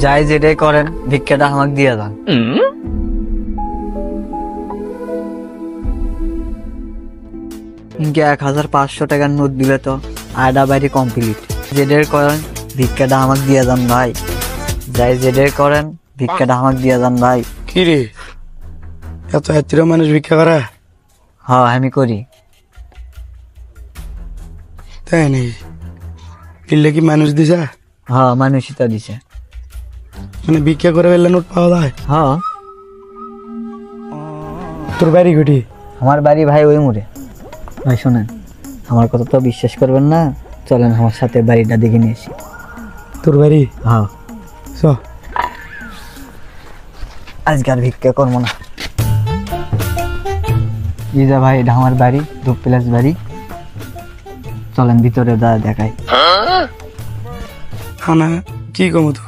যাই যেটাই করেন ভিক্ষাটা আমাকে দিয়ে দেন। ইনকে 1500 টাকার নোট দিলে তো আডা বাইরে কমপ্লিট। যেটাই করেন ভিক্ষাটা আমাকে দিয়ে দেন ভাই। যাই যেটাই করেন ভিক্ষাটা আমাকে দিয়ে দেন ভাই। কি রে এত এত্রিও মানুষ ভিক্ষা করে? হ্যাঁ আমি করি। তাই নাকি? কিনলে কি মানুষ দিছে? হ্যাঁ মানুষই তো দিছে। মানে ভিক্ষা করে ফেললে নোট পাওয়া যায়? হ্যাঁ। তোর বাড়ি ঘটি? আমার বাড়ি ভাই ওই মোড়ে। ভাই শোনেন, আমার কথা তো বিশ্বাস করবেন না, চলেন আমার সাথে বাড়িটা দেখে নিয়ে এসি। তোর বাড়ি? হ্যাঁ চ। আজকে আর ভিক্ষা করবো না। ইজা ভাই এটা আমার বাড়ি, ধূপ প্লাস বাড়ি। চলেন ভিতরে দেখাই। খানা কি কম তো?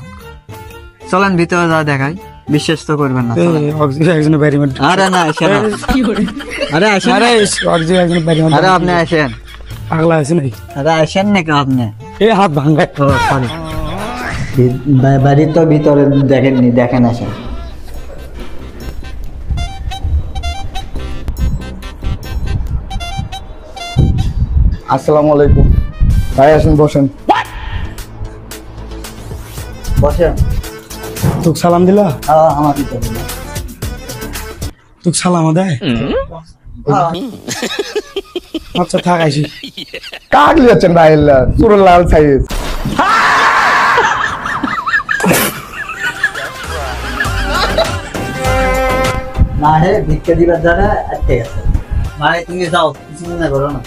চলেন ভিতরে দেখাই, বিশ্বাস তো করবেন না। একজনের বাড়ি মধ্যে আরে না আসেন। আরে আসেন। একজনের বাড়ি আরে আপনি আসেন। পাগলা আছে নাকি? আরে আসেন নাকি আপনি? এ হাত ভাঙ্গায়। সরি, বাড়ি তো ভিতরে দেখেননি, দেখেন আসেন। আসসালামু আলাইকুম ভাই, আসেন বসেন। বসেন। তোকে সালাম দিলা? আমার ভিতরে তোকে সালাম দেয়? আচ্ছা থাক আইসি। কাক লিয়াচ্ছেন ভাই, পুরো লাল সাইজ। না হে ভিক্ষা দিবার যারা ঠিক আছে। মানে তুমি যাও, কিছু মনে করো না।